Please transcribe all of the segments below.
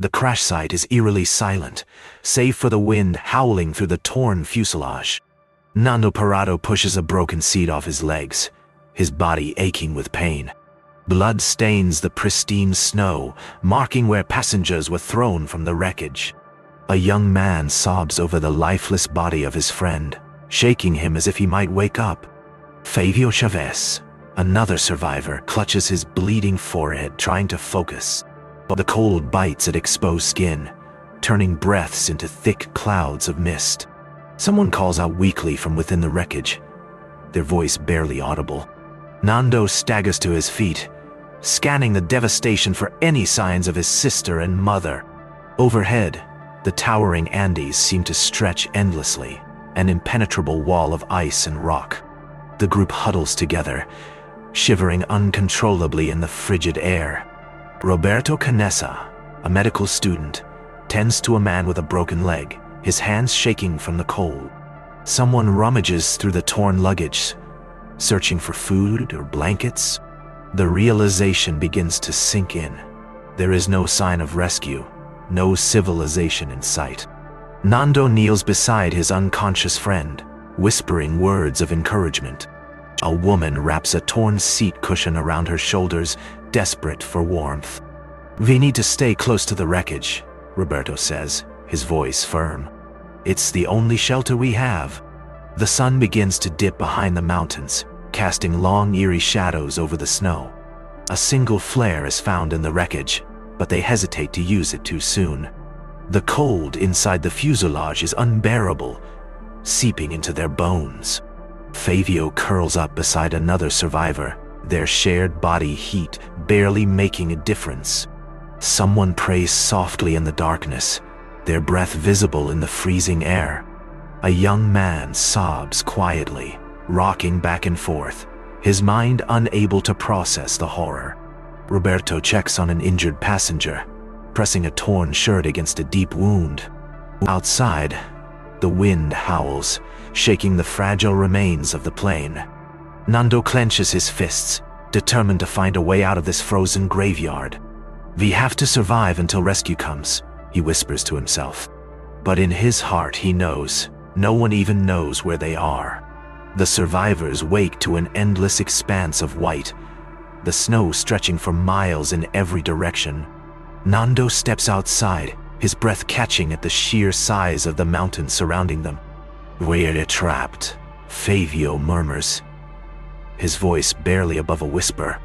The crash site is eerily silent, save for the wind howling through the torn fuselage. Nando Parado pushes a broken seat off his legs, his body aching with pain. Blood stains the pristine snow, marking where passengers were thrown from the wreckage. A young man sobs over the lifeless body of his friend, shaking him as if he might wake up. Fabio Chavez, another survivor, clutches his bleeding forehead, trying to focus. The cold bites at exposed skin, turning breaths into thick clouds of mist. Someone calls out weakly from within the wreckage, their voice barely audible. Nando staggers to his feet, scanning the devastation for any signs of his sister and mother. Overhead, the towering Andes seem to stretch endlessly, an impenetrable wall of ice and rock. The group huddles together, shivering uncontrollably in the frigid air. Roberto Canessa, a medical student, tends to a man with a broken leg, his hands shaking from the cold. Someone rummages through the torn luggage, searching for food or blankets. The realization begins to sink in. There is no sign of rescue, no civilization in sight. Nando kneels beside his unconscious friend, whispering words of encouragement. A woman wraps a torn seat cushion around her shoulders, desperate for warmth. "We need to stay close to the wreckage," Roberto says, his voice firm. "It's the only shelter we have." The sun begins to dip behind the mountains, casting long, eerie shadows over the snow. A single flare is found in the wreckage, but they hesitate to use it too soon. The cold inside the fuselage is unbearable, seeping into their bones. Fabio curls up beside another survivor, their shared body heat barely making a difference. Someone prays softly in the darkness, their breath visible in the freezing air. A young man sobs quietly, rocking back and forth, his mind unable to process the horror. Roberto checks on an injured passenger, pressing a torn shirt against a deep wound. Outside, the wind howls, shaking the fragile remains of the plane. Nando clenches his fists, determined to find a way out of this frozen graveyard. "We have to survive until rescue comes," he whispers to himself. But in his heart he knows, no one even knows where they are. The survivors wake to an endless expanse of white, the snow stretching for miles in every direction. Nando steps outside, his breath catching at the sheer size of the mountains surrounding them. "We're trapped," Fabio murmurs, his voice barely above a whisper.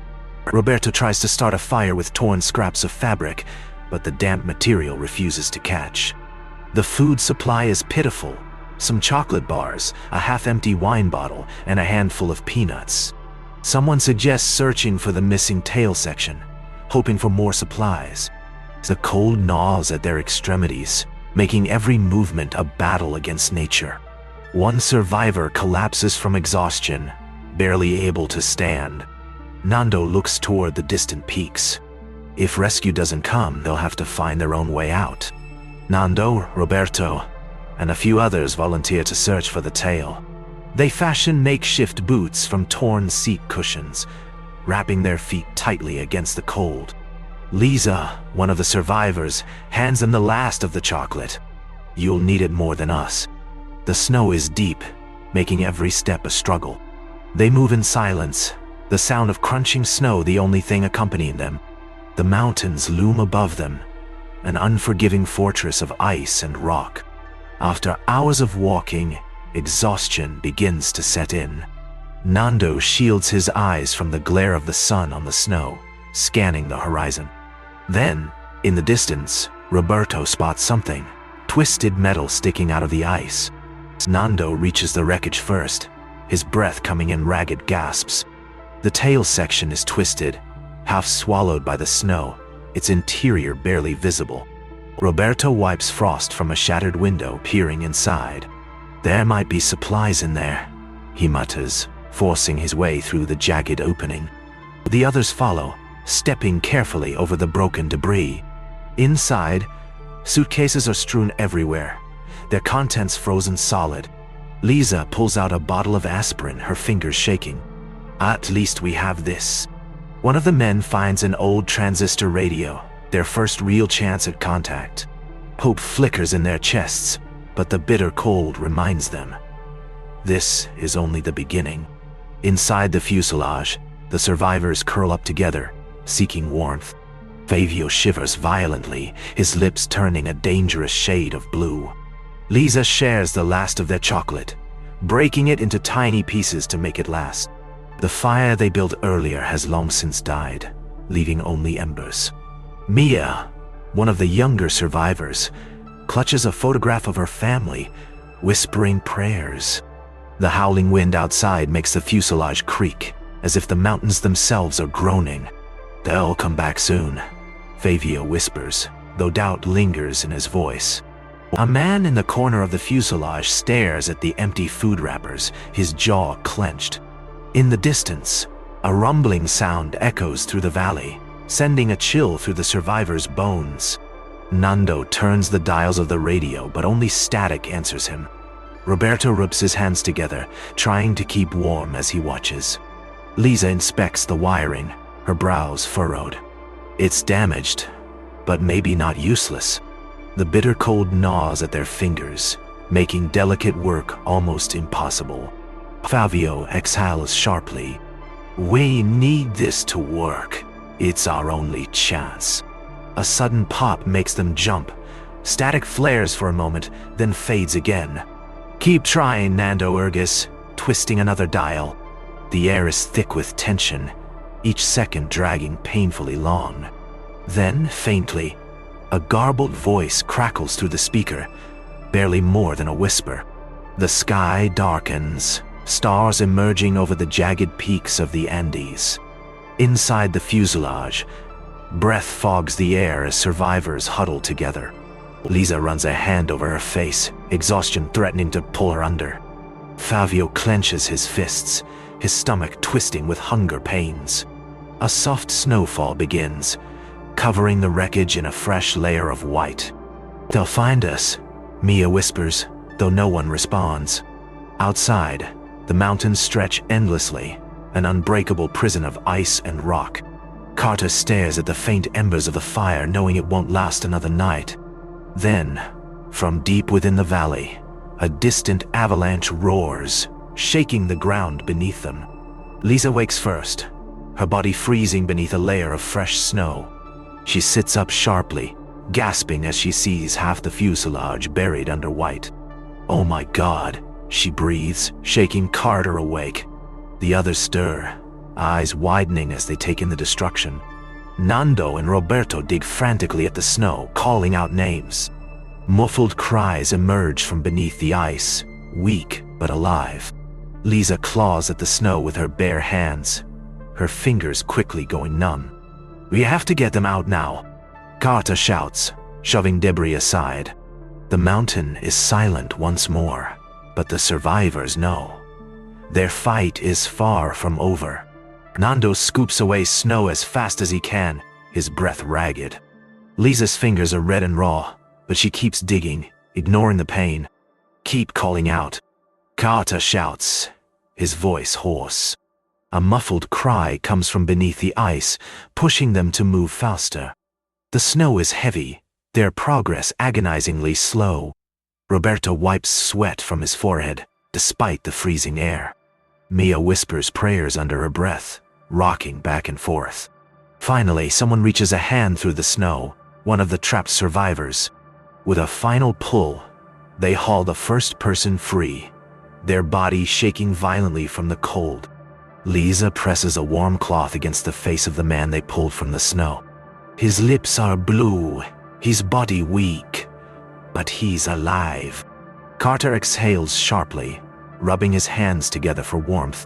Roberto tries to start a fire with torn scraps of fabric, but the damp material refuses to catch. The food supply is pitiful: some chocolate bars, a half-empty wine bottle, and a handful of peanuts. Someone suggests searching for the missing tail section, hoping for more supplies. The cold gnaws at their extremities, making every movement a battle against nature. One survivor collapses from exhaustion, barely able to stand. Nando looks toward the distant peaks. If rescue doesn't come, they'll have to find their own way out. Nando, Roberto, and a few others volunteer to search for the tail. They fashion makeshift boots from torn seat cushions, wrapping their feet tightly against the cold. Lisa, one of the survivors, hands them the last of the chocolate. "You'll need it more than us." The snow is deep, making every step a struggle. They move in silence, the sound of crunching snow the only thing accompanying them. The mountains loom above them, an unforgiving fortress of ice and rock. After hours of walking, exhaustion begins to set in. Nando shields his eyes from the glare of the sun on the snow, scanning the horizon. Then, in the distance, Roberto spots something, twisted metal sticking out of the ice. Nando reaches the wreckage first, his breath coming in ragged gasps. The tail section is twisted, half swallowed by the snow, its interior barely visible. Roberto wipes frost from a shattered window, peering inside. "There might be supplies in there," he mutters, forcing his way through the jagged opening. The others follow, stepping carefully over the broken debris. Inside, suitcases are strewn everywhere, their contents frozen solid. Lisa pulls out a bottle of aspirin, her fingers shaking. "At least we have this." One of the men finds an old transistor radio, their first real chance at contact. Hope flickers in their chests, but the bitter cold reminds them. This is only the beginning. Inside the fuselage, the survivors curl up together, seeking warmth. Fabio shivers violently, his lips turning a dangerous shade of blue. Lisa shares the last of their chocolate, breaking it into tiny pieces to make it last. The fire they built earlier has long since died, leaving only embers. Mia, one of the younger survivors, clutches a photograph of her family, whispering prayers. The howling wind outside makes the fuselage creak, as if the mountains themselves are groaning. "They'll come back soon," Fabio whispers, though doubt lingers in his voice. A man in the corner of the fuselage stares at the empty food wrappers, his jaw clenched. In the distance, a rumbling sound echoes through the valley, sending a chill through the survivors' bones. Nando turns the dials of the radio, but only static answers him. Roberto rubs his hands together, trying to keep warm as he watches. Lisa inspects the wiring, her brows furrowed. It's damaged, but maybe not useless. The bitter cold gnaws at their fingers, making delicate work almost impossible. Fabio exhales sharply. "We need this to work. It's our only chance." A sudden pop makes them jump. Static flares for a moment, then fades again. "Keep trying, Nando urges, twisting another dial. The air is thick with tension, each second dragging painfully long. Then, faintly, a garbled voice crackles through the speaker, barely more than a whisper. The sky darkens, stars emerging over the jagged peaks of the Andes. Inside the fuselage, breath fogs the air as survivors huddle together. Lisa runs a hand over her face, exhaustion threatening to pull her under. Fabio clenches his fists, his stomach twisting with hunger pains. A soft snowfall begins, covering the wreckage in a fresh layer of white. "They'll find us," Mia whispers, though no one responds. Outside, the mountains stretch endlessly, an unbreakable prison of ice and rock. Carter stares at the faint embers of the fire, knowing it won't last another night. Then, from deep within the valley, a distant avalanche roars, shaking the ground beneath them. Lisa wakes first, her body freezing beneath a layer of fresh snow. She sits up sharply, gasping as she sees half the fuselage buried under white. "Oh my God," she breathes, shaking Carter awake. The others stir, eyes widening as they take in the destruction. Nando and Roberto dig frantically at the snow, calling out names. Muffled cries emerge from beneath the ice, weak but alive. Lisa claws at the snow with her bare hands, her fingers quickly going numb. "We have to get them out now," Carter shouts, shoving debris aside. The mountain is silent once more, but the survivors know. Their fight is far from over. Nando scoops away snow as fast as he can, his breath ragged. Lisa's fingers are red and raw, but she keeps digging, ignoring the pain. "Keep calling out," Carter shouts, his voice hoarse. A muffled cry comes from beneath the ice, pushing them to move faster. The snow is heavy, their progress agonizingly slow. Roberto wipes sweat from his forehead, despite the freezing air. Mia whispers prayers under her breath, rocking back and forth. Finally, someone reaches a hand through the snow, one of the trapped survivors. With a final pull, they haul the first person free, their body shaking violently from the cold. Lisa presses a warm cloth against the face of the man they pulled from the snow. His lips are blue, his body weak, but he's alive. Carter exhales sharply, rubbing his hands together for warmth.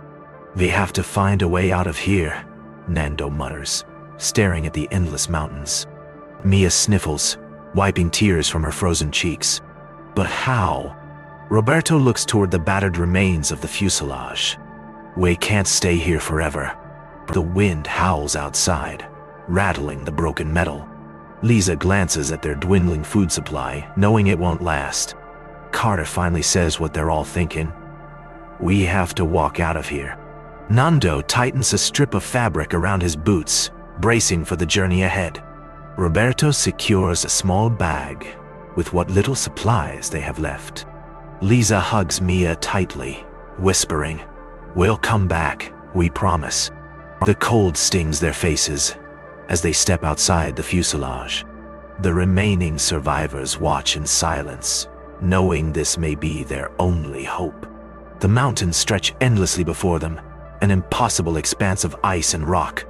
"We have to find a way out of here," Nando mutters, staring at the endless mountains. Mia sniffles, wiping tears from her frozen cheeks. "But how?" Roberto looks toward the battered remains of the fuselage. "We can't stay here forever." The wind howls outside, rattling the broken metal. Lisa glances at their dwindling food supply, knowing it won't last. Carter finally says what they're all thinking. "We have to walk out of here." Nando tightens a strip of fabric around his boots, bracing for the journey ahead. Roberto secures a small bag with what little supplies they have left. Lisa hugs Mia tightly, whispering, "We'll come back, we promise." The cold stings their faces as they step outside the fuselage. The remaining survivors watch in silence, knowing this may be their only hope. The mountains stretch endlessly before them, an impossible expanse of ice and rock.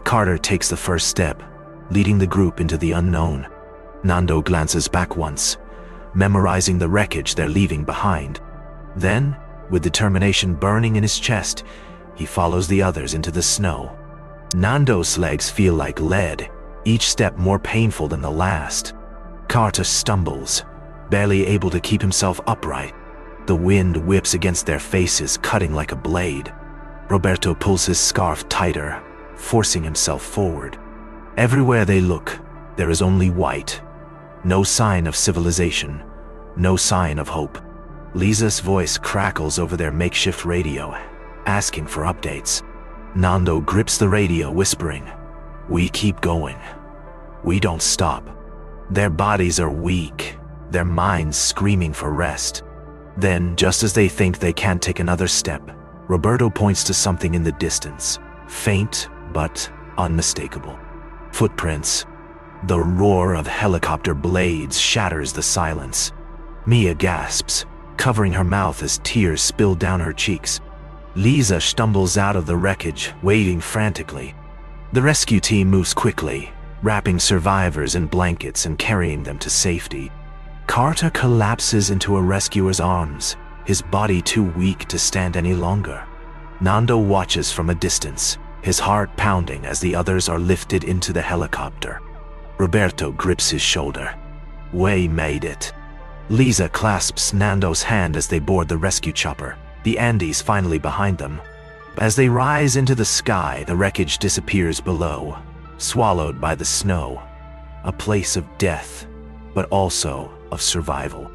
Carter takes the first step, leading the group into the unknown. Nando glances back once, memorizing the wreckage they're leaving behind. Then, with determination burning in his chest, he follows the others into the snow. Nando's legs feel like lead, each step more painful than the last. Carter stumbles, barely able to keep himself upright. The wind whips against their faces, cutting like a blade. Roberto pulls his scarf tighter, forcing himself forward. Everywhere they look, there is only white. No sign of civilization, no sign of hope. Lisa's voice crackles over their makeshift radio, asking for updates. Nando grips the radio, whispering, "We keep going. We don't stop." Their bodies are weak, their minds screaming for rest. Then, just as they think they can't take another step, Roberto points to something in the distance, faint but unmistakable. Footprints. The roar of helicopter blades shatters the silence. Mia gasps, covering her mouth as tears spill down her cheeks. Lisa stumbles out of the wreckage, waving frantically. The rescue team moves quickly, wrapping survivors in blankets and carrying them to safety. Carter collapses into a rescuer's arms, his body too weak to stand any longer. Nando watches from a distance, his heart pounding as the others are lifted into the helicopter. Roberto grips his shoulder. "We made it." Lisa clasps Nando's hand as they board the rescue chopper, the Andes finally behind them. As they rise into the sky, the wreckage disappears below, swallowed by the snow. A place of death, but also of survival.